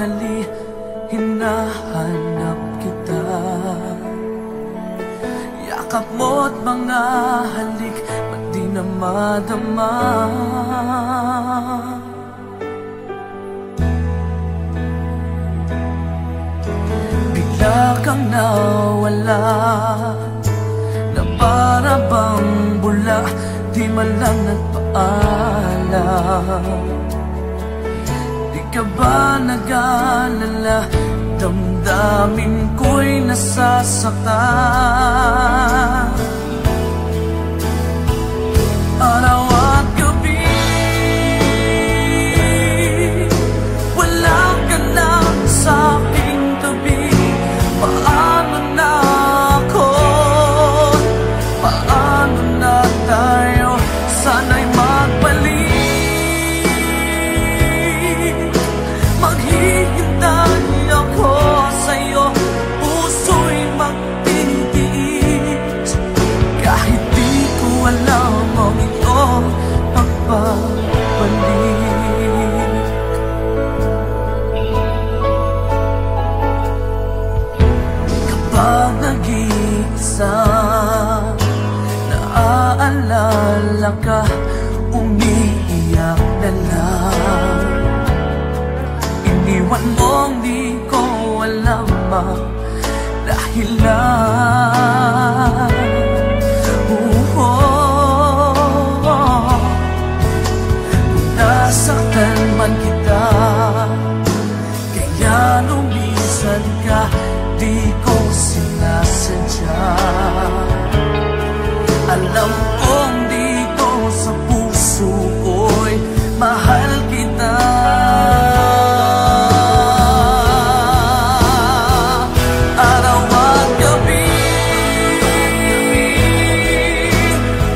nagmamadali, hinahanap kita. Yakap mo't mga halik, ba't di na madama? Bigla kang nawala, na para bang bula, di man lang nagpaalam. Di ka ba nag-alala, damdamin ko'y nasasaktan. Araw at gabi, wala ka na sa aking tabi. Paano na ako? Paano na tayo? Sana'y magbalik. Maghihintay ako sa'yo, puso'y magtitiis. Kahit di ko alam ang iyong pagbabalik. Kapag nag-iisa, naaalala ka, umiiyak na lang. Iniwan mong di ko alam ang dahilan. Nasaktan man kita, kaya lumisan ka, di ko sinasadya. Alam kong dito sa puso ko'y mahal kita. Araw at gabi,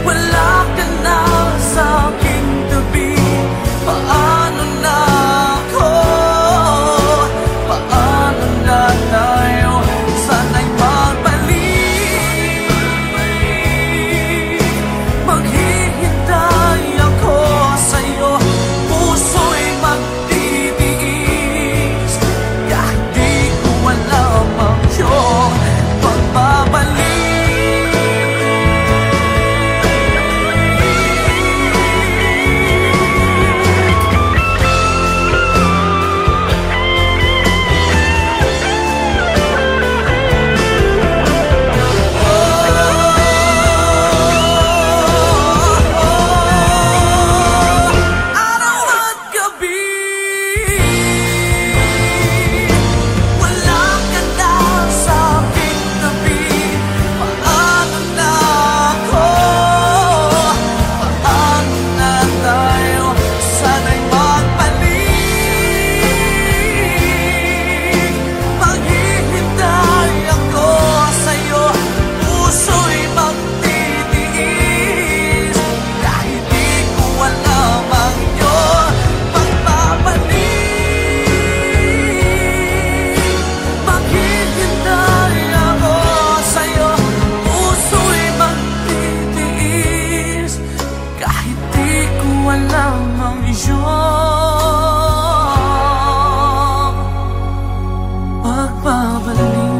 wala ka na sa aking tabi. Paano na ako? Paano na tayo? Sana'y magbalik. Maghihintay ako sa'yo, puso'y magtitiis. Kahit di ko alam ang iyong pagbabalik. Araw at gabi, wala ka na sa aking tabi. Paano na ako? Paano na tayo? Sana'y magbalik. Maghihintay ako sa'yo, puso'y magtitiis. Kahit di ko alam ang iyong pagbabalik. Maghihintay ako sa'yo, puso'y magtitiis. Kahit di ko alam ang iyong pagbabalik.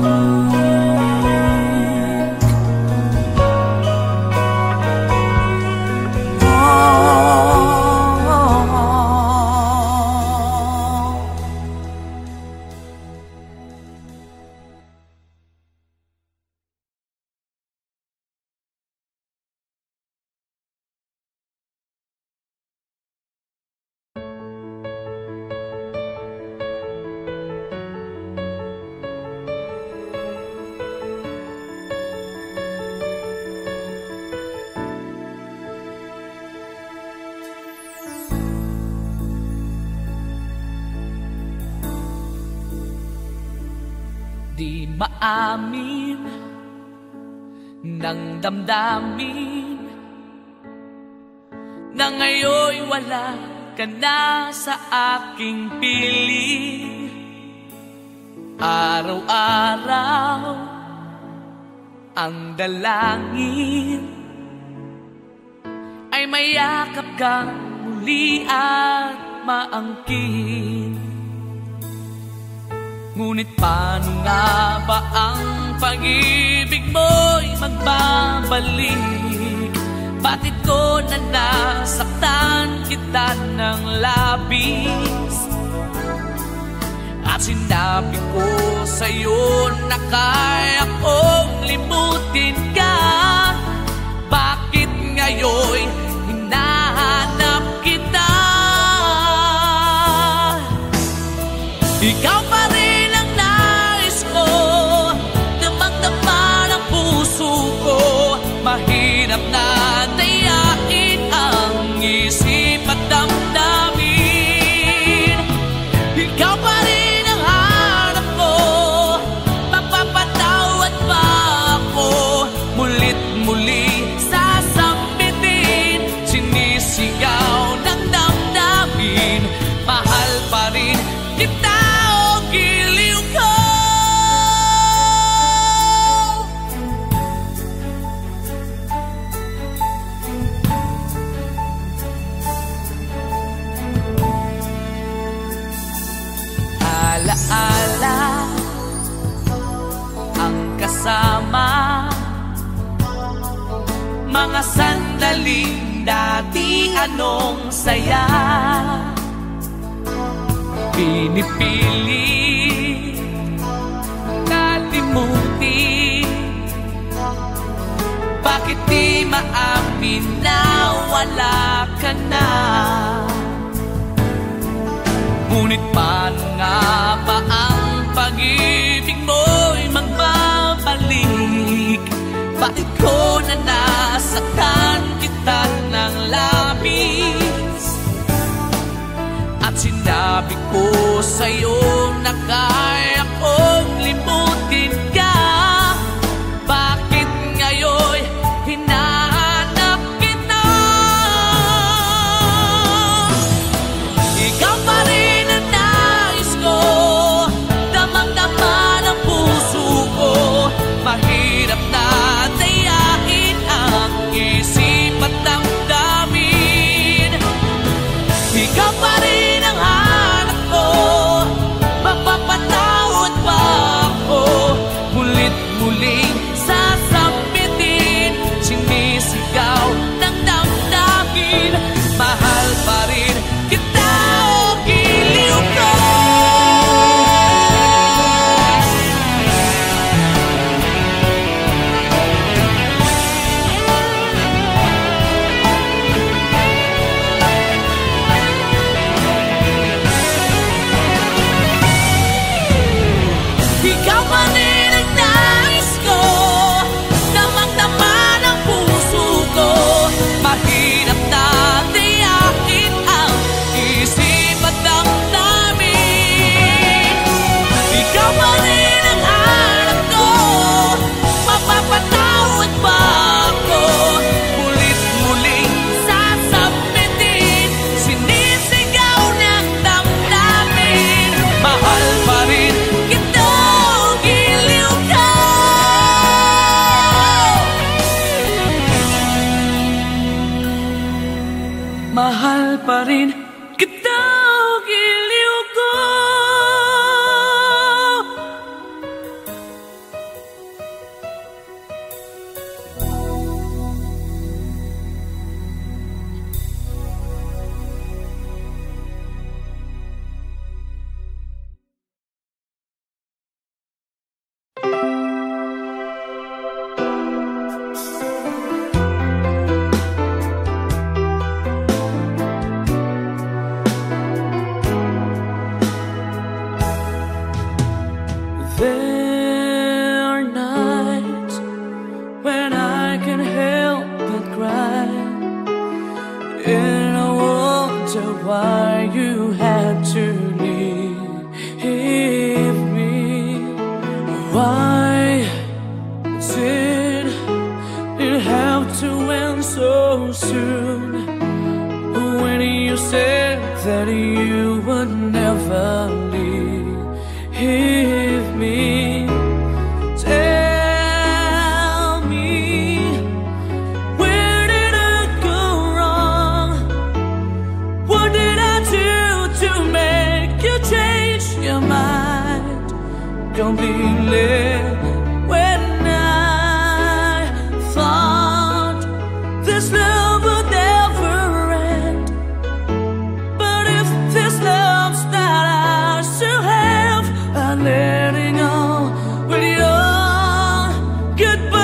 Di maamin ng damdamin na ngayon'y wala ka na sa aking piling. Araw-araw ang dalangin ay mayakap kang muli at maangkin. Ngunit paano nga ba ang pag-ibig mo'y magbabalik? Bakit ko na nasaktan kita ng labis? At sinabi ko sa'yo na kaya kong limutin ka. Bakit ngayon'y hinahanap kita? Ikaw pa rin ang nais ko, damang-dama ng puso ko. Mahirap na dayain ang isip at damdamin. Ikaw pa rin ang hanap ko, mapapatawad pa ako. Mulit muli sasambitin, sinisigaw ng damdamin. Mahal pa rin kita. Alaala ang kasama, mga sandaling dati anong saya. Pinipilit kalimutin, bakit di maamin na wala ka na? Ngunit paano nga ba ang pag-ibig mo'y magbabalik? Bakit ko na nasaktan kita ng labis? At sinabi ko sa'yo na kaya kong limutin ka. Bakit ngayon'y hinahanap kita? Ikaw pa rin mahirap na dayain ang isip at damdamin. Ikaw pa rin ang hanap ko, mapapatawad pa ako. Mulit-muling sasambitin, sinisigaw ng damdamin. Mahal pa rin kita o giliw ko. Ikaw pa rin ang nais ko, damang-dama ng puso ko. Mahirap na dayain ang isip at damdamin. Ikaw pa rin ang hanap ko, mapapatawad pa ako. Mulit-muling sasambitin, sinisigaw ng damdamin. Mahal pa rin kita. Mahal pa rin kita o giliw ko. There are nights when I can help but cry, and I wonder why you had to leave me. Why did it have to end so soon? When you said that you would never leave me. Tell me, where did I go wrong? What did I do to make you change your mind? completely. When I thought this love would never end, but if this love's not ours to have, I'm letting go with your goodbye.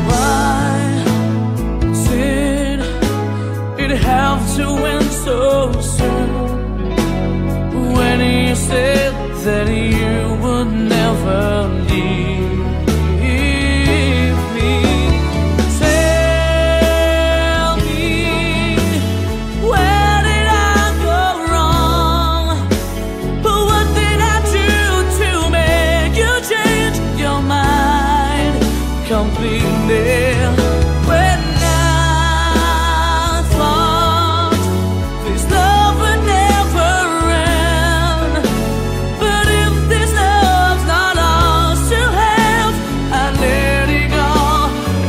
Why did it have to end so soon? When you said that you would never leave me, tell me, where did I go wrong? What did I do to make you change your mind completely? When I thought this love would never end, but if this love's not ours to have, I let it go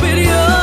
with your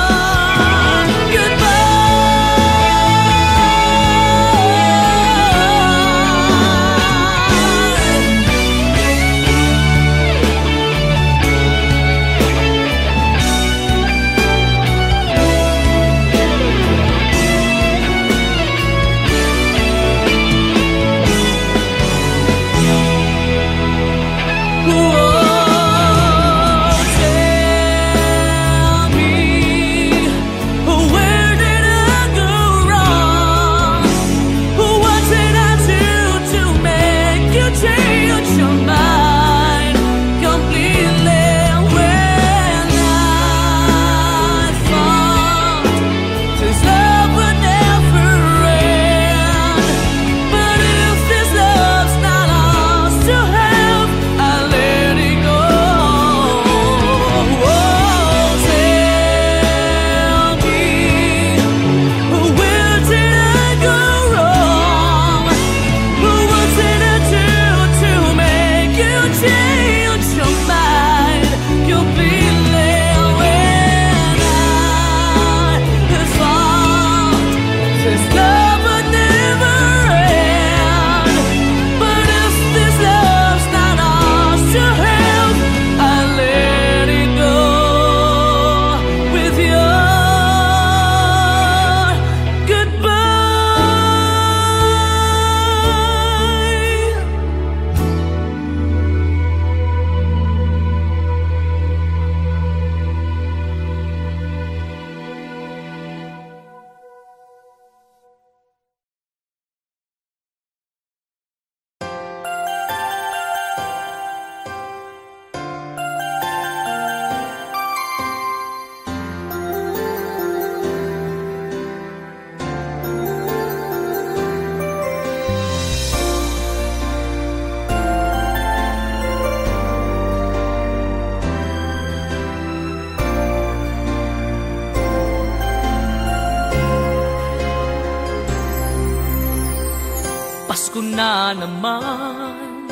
Pasko na naman,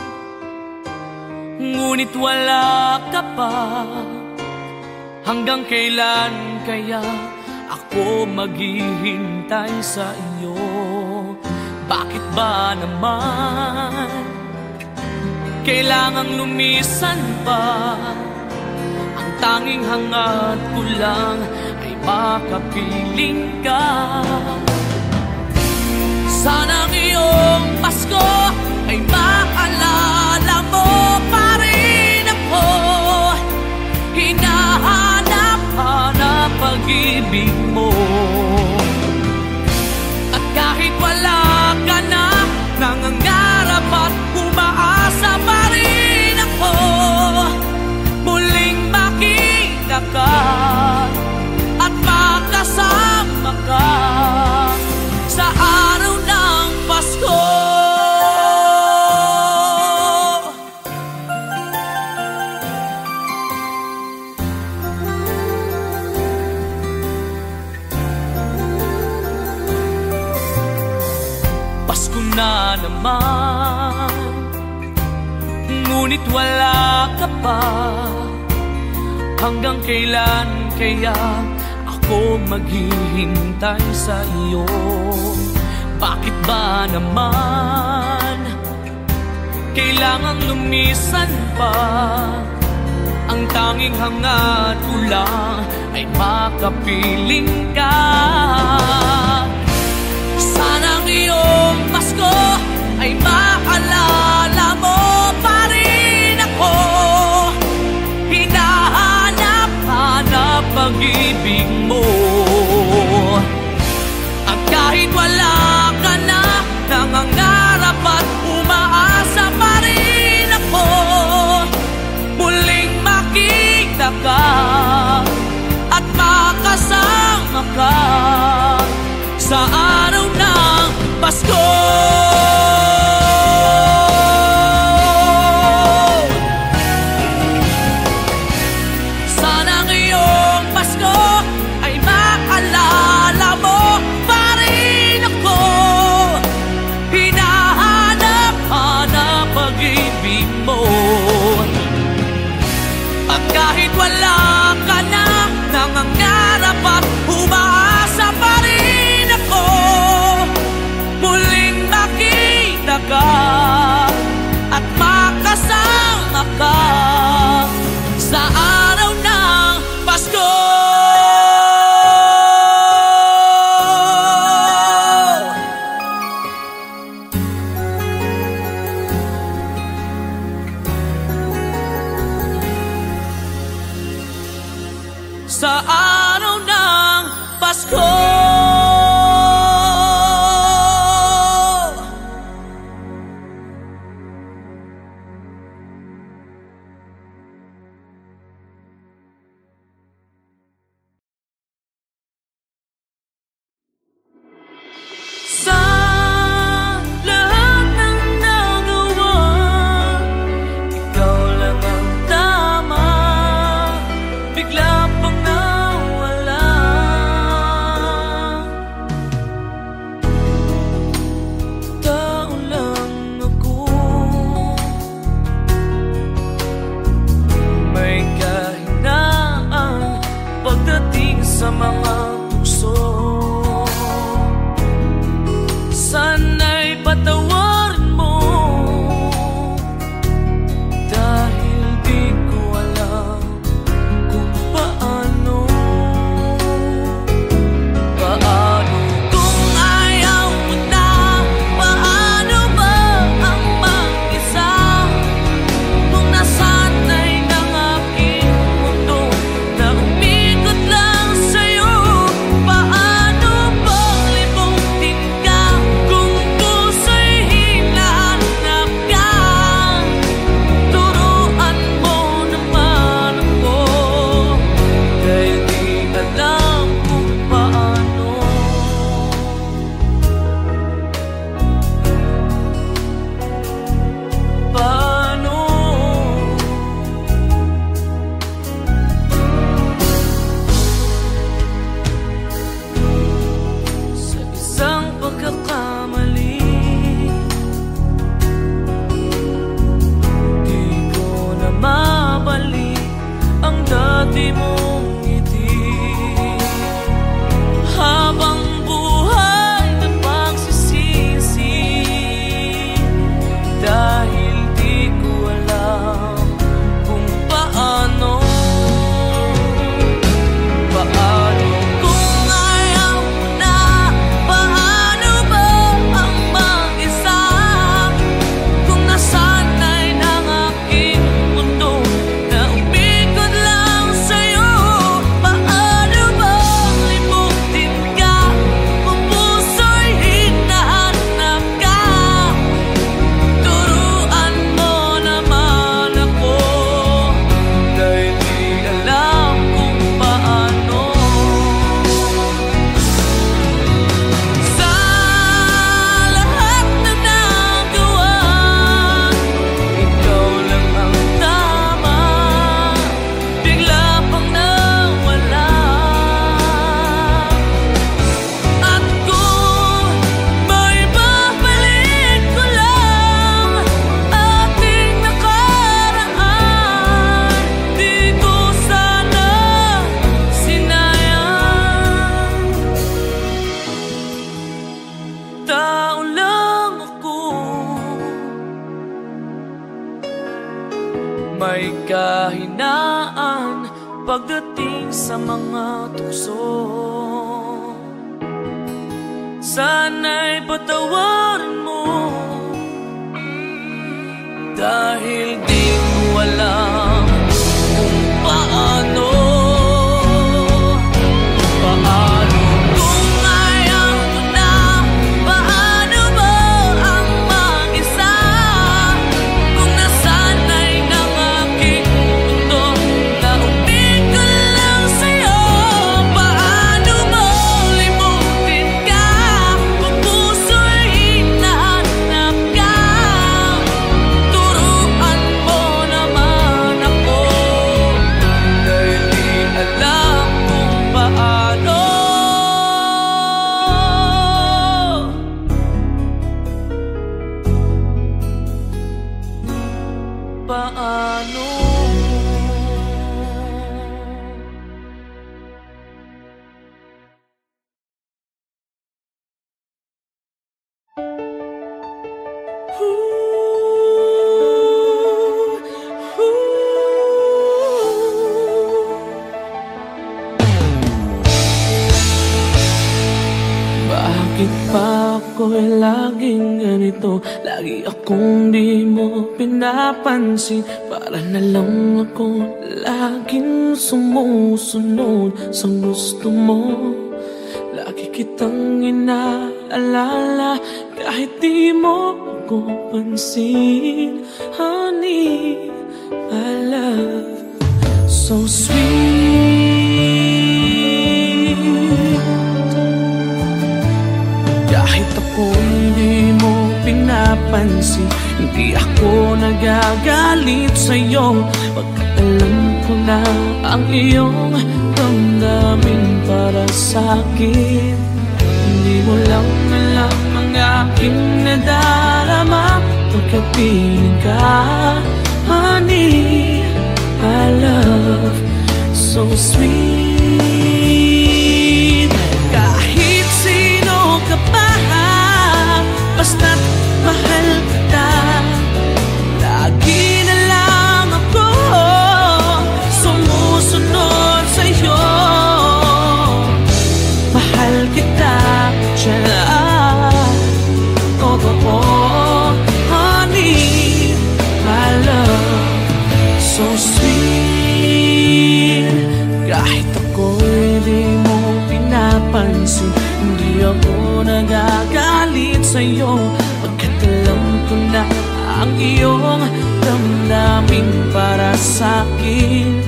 ngunit wala ka pa. Hanggang kailan kaya ako maghihintay sa iyo? Bakit ba naman kailangang lumisan pa? Ang tanging hangad ko lang ay makapiling ka. Sana ngayong Pasko ay maalala mo pa rin ako. Hinahanap-hanap pag-ibig mo. At kahit wala ka na, nangangarap at umaasa pa rin ako. Muling makita ka at makasama ka sa araw ng Pasko. Pasko na naman, ngunit wala ka pa. Hanggang kailan kaya ako maghihintay sa iyo? bakit ba naman kailangang lumisan pa? Ang tanging hangad ko lang ay makapiling ka. Sana ngayong Pasko ay maalala mo pa rin ako. Hinahanap-hanap pag-ibig mo. At kahit wala ka na, nangangarap at umaasa pa rin ako. Muling makita ka at makasama ka sa araw ng Pasko. Sana ngayong Pasko ay maalala mo pa rin ako. Hinahanap-hanap pag-ibig mo. At kahit wala ka na, nangangarap at umaasa pa rin ako. Muling makita ka at makasama ka sa araw ng Pasko. Sa araw ng Pasko. Sa lahat ng nagawa, ikaw lang ang tama. Bigla pang nawala. may kahinaan pagdating sa mga tukso. Sana'y patawarin mo, dahil di ko alam kung paano. Paano kung ayaw ko na? Paano ba ang mag-isa? Kung nasanay ng aking mundo na umig ko lang sa'yo. Paano mo limutin ka kung puso'y hinahanap ka? Turuan mo naman ako, dahil di alam kung paano. Paano? Bakit pa ako'y laging ganito? Lagi akong di mo pinapansin. Para na lang ako laging sumusunod sa gusto mo. Lagi kitang inaalala kahit di mo ako pansin. Honey, my love, so sweet. Kahit ako hindi mo pinapansin, hindi ako nagagalit sa'yo, pagkat alam ko na ang iyong damdamin para sa'kin. Hindi mo lang alam ang aking nadarama pagkapiling ka. Honey, my love, so sweet. Kahit sino ka pa, basta't mahal kita. Lagi na lang ako sumusunod sa'yo. Mahal kita, siya. Oh, oh, oh, honey, my love, so sweet. Kahit ako'y di mo pinapansin, hindi ako nagagalit sa'yo, pagkat alam ko na ang iyong damdamin para sa'kin.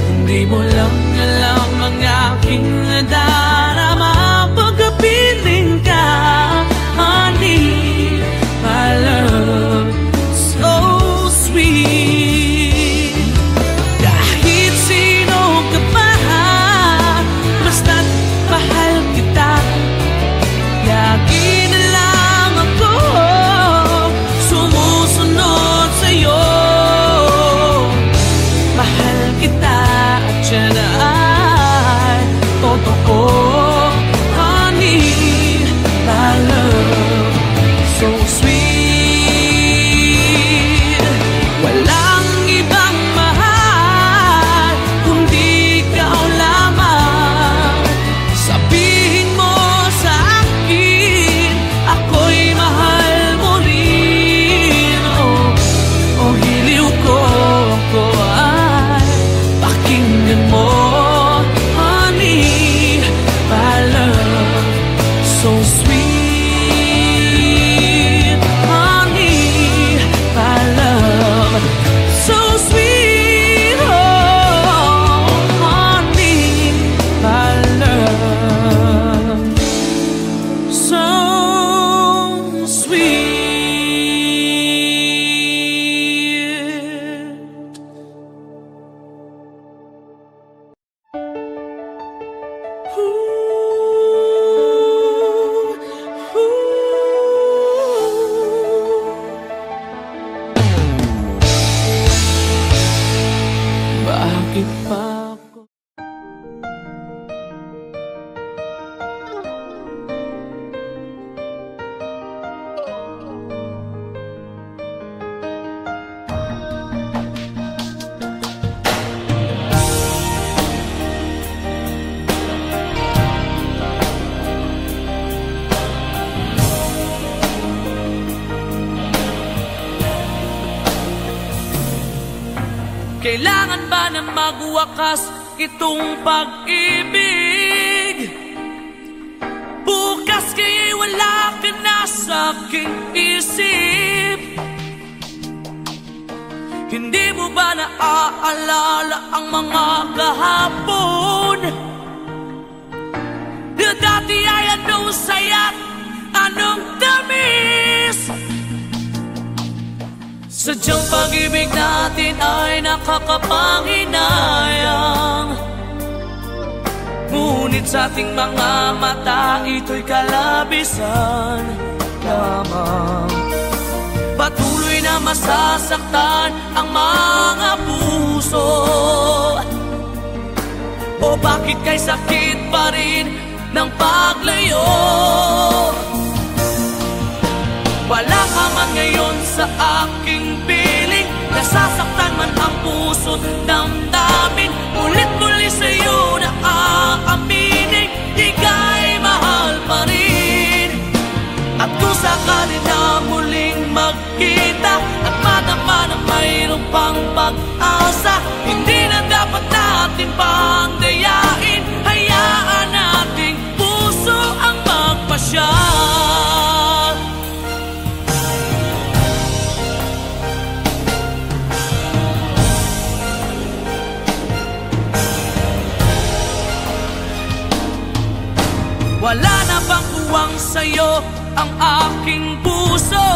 Hindi mo lang alam ang aking nadarama pagkapiling ka. Honey, my love, so sweet. Kahit sino ka pa, basta't mahal kita. Lagi na lang ako Kailangan ba na magwakas itong pag-ibig? Bukas kaya'y wala ka na sa aking isip. Hindi mo ba naaalala ang mga kahapon? Na dati ay anong saya't anong tamis. Sadyang pag-ibig natin ay nakakapanghinayang, ngunit sa ating mga mata ito'y kalabisan lamang. Patuloy na masasaktan ang mga puso. O bakit kay sakit pa rin ng paglayo? Wala ka man ngayon sa aking piling, nasasaktan man ang puso't damdamin. Ulit-muli sa'yo na aaminin, ika'y mahal pa rin. At kung sakali na muling magkita at madama na mayroong pang pag-asa, hindi na dapat natin pang dayain. Hayaan nating puso ang magpasya. Wala na bang uwang sa'yo ang aking puso?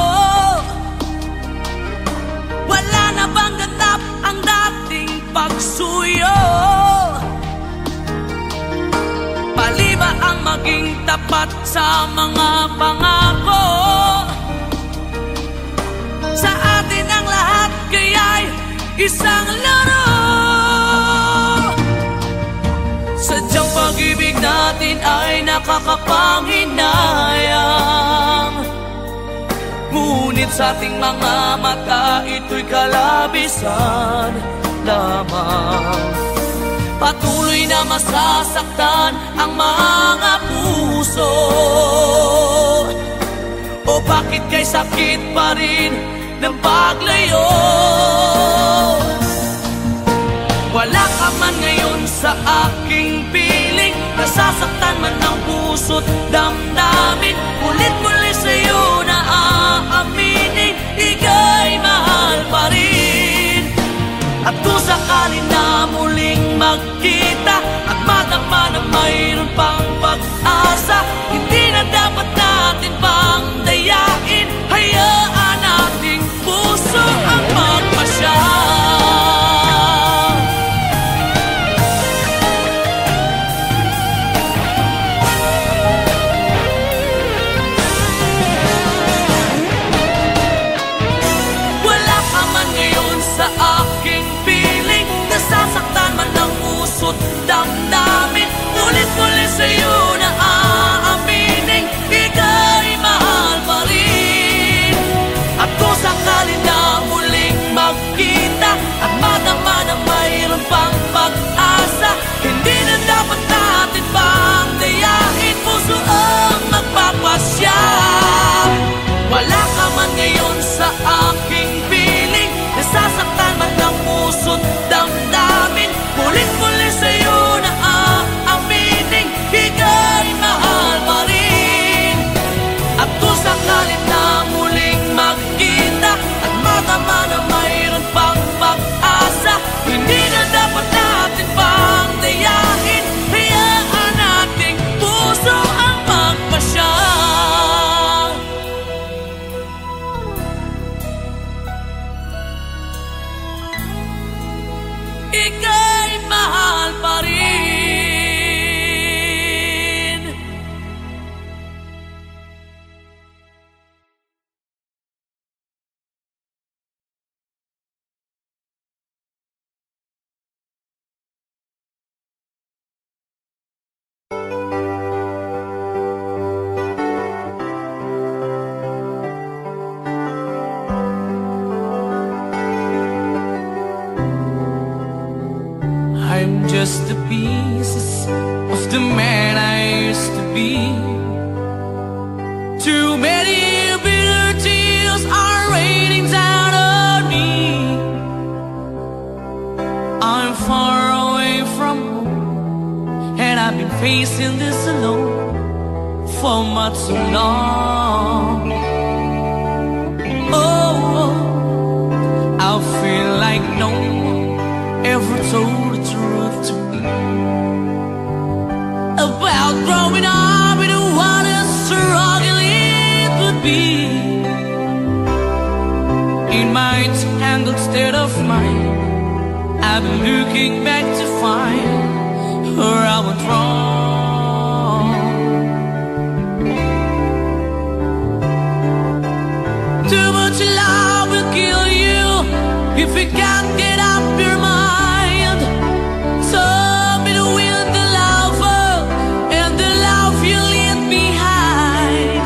Wala na bang ganap ang dating pagsuyo? Mali ba ang maging tapat sa mga pangako? Sa atin ang lahat kaya'y isang laro. Sadyang pag-ibig natin ay nakakapanghinayang, ngunit sa ating mga mata ito'y kalabisan lamang. Patuloy na masasaktan ang mga puso. O bakit kay sakit pa rin ng paglayo? Wala ka man ngayon sa aking piling, nasasaktan man ang puso't damdamin. Ulit-muli sa'yo na aaminin, ika'y mahal pa rin. At kung sakali na muling magkita at madama na mayroon pang pag-asa, hindi na dapat natin pang dayain. Hayaan nating puso ang magpasya. Sa aking piling, nasasaktan man ang puso't damdamin. Ulit-ulit sa'yo na aaminin, ika'y mahal pa rin. At kung sakali na muling magkita at madama na mayroon pang pag-asa, hindi na dapat natin pang dayain. Puso ang magpapasya. Wala ka man ngayon sa aking piling, nasasaktan man ang puso't damdamin. Ulit-muli sa'yo na aaminin, ika'y mahal pa rin. At kung sakali na muling magkita at madama na mayroon pang pag-asa, hindi na dapat natin pang dayain. Hayaan nating puso ang magpasya. Ika'y mahal pa rin. I'm just the pieces of the man I used to be. Too many bitter tears are raining down on me. what so long. Oh, I feel like no one ever told the truth to me about growing up in what a struggle it would be. In my tangled state of mind, I've been looking back to find where I went wrong. Too much love will kill you if you can't get up your mind. So be the wind, the lover, and the love you leave behind.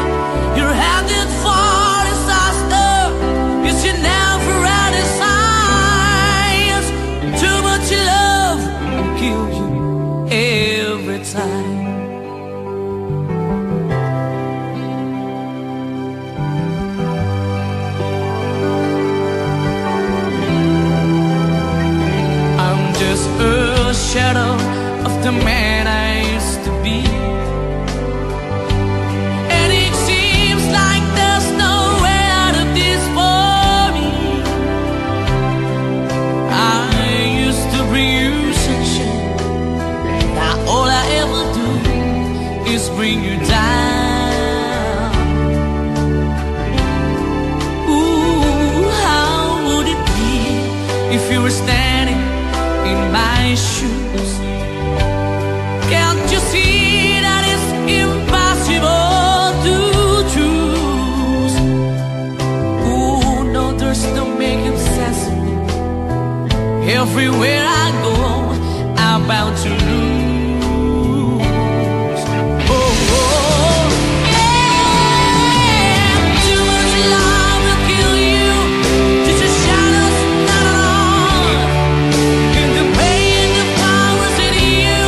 You're headed for disaster, cause you never had a signs. Too much love will kill you every time. I'm just a shadow of the man I used to be, and it seems like there's no way out of this for me. I used to bring you sunshine, now all I ever do is bring you down. Ooh, how would it be if you were standing in my shoes? Can't you see that it's impossible to choose? Ooh, no, there's no making sense of me. Everywhere I go, I'm bound to lose. Oh, oh, yeah. Too much love will kill you. Just your shadows not alone. And the pain, the powers in you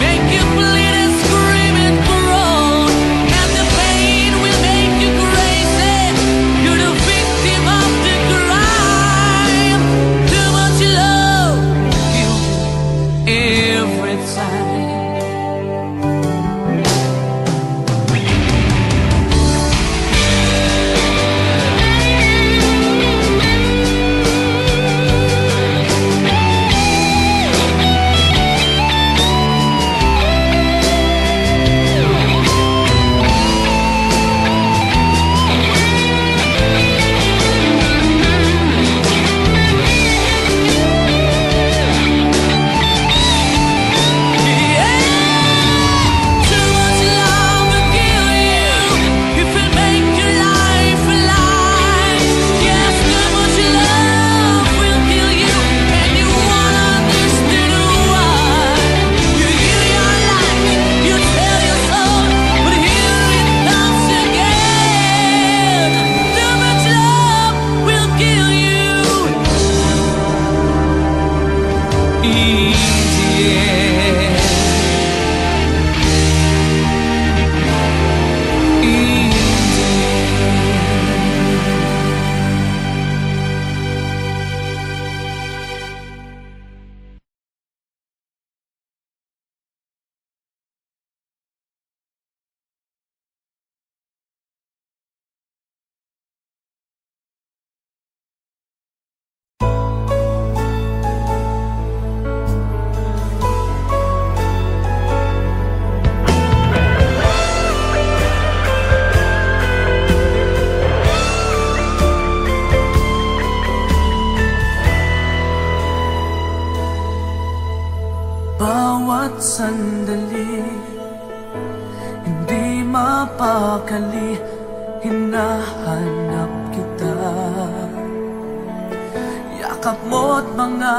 make you bleed and scream and groan. And the pain will make you crazy. You're the victim of the crime. Too much love will kill you every time. Too much love will kill you if it make your life alive. Yes, too much love will kill you, and you won't understand why. You heal your life, you tell your soul, but here it comes again. Too much love will kill you. In the end. Bawat sandali, hindi mapakali, hinahanap kita. Yakap mo't mga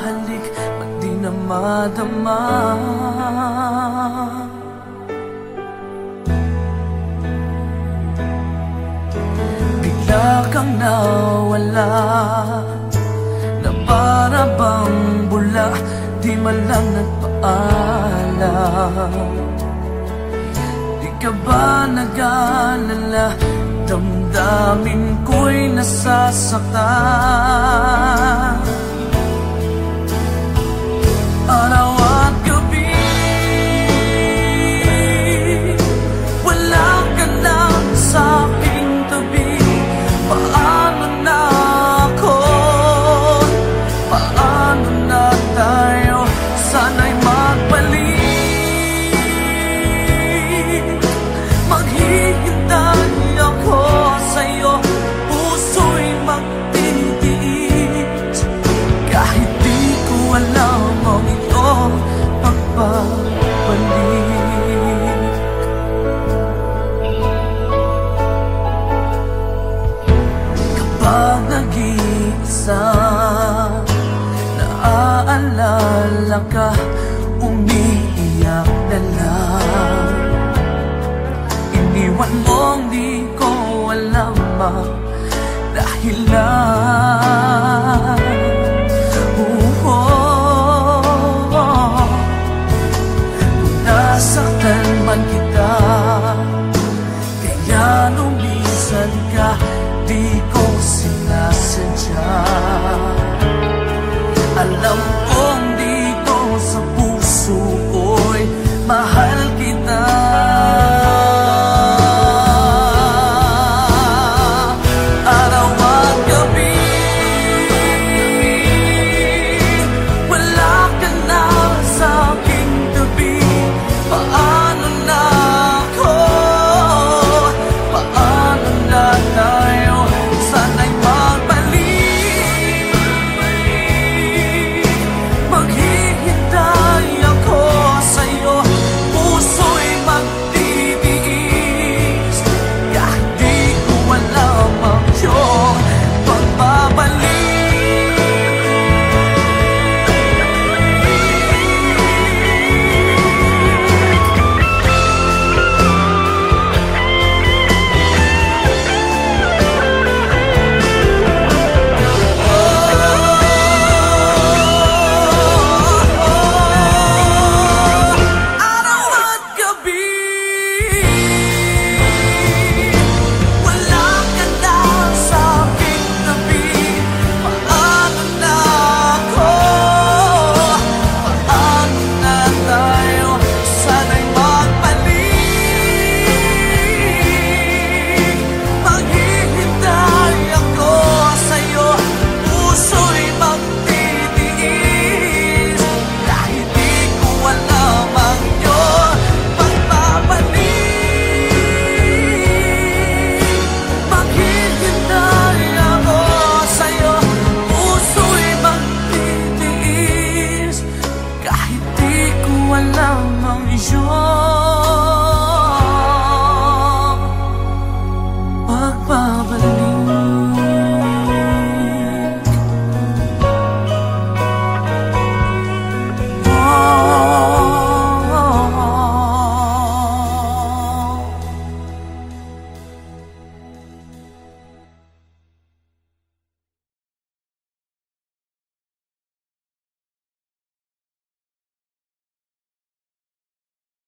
halik, ba't di na madama? Bigla kang nawala, na para bang bula, di man lang nagpaalam. Di ka ba nag-alala, damdamin ko'y nasasaktan? Araw at gabi, walang na ako. Paano na tayo? Sana'y magbalik. Maghihintay ako sa'yo, puso'y magtitiis. Kahit di ko alam kung ito magbabalik. Kapag nag-iisa, naaalala ka, umiiyak na lang. Iniwan mong di ko alam dahil lang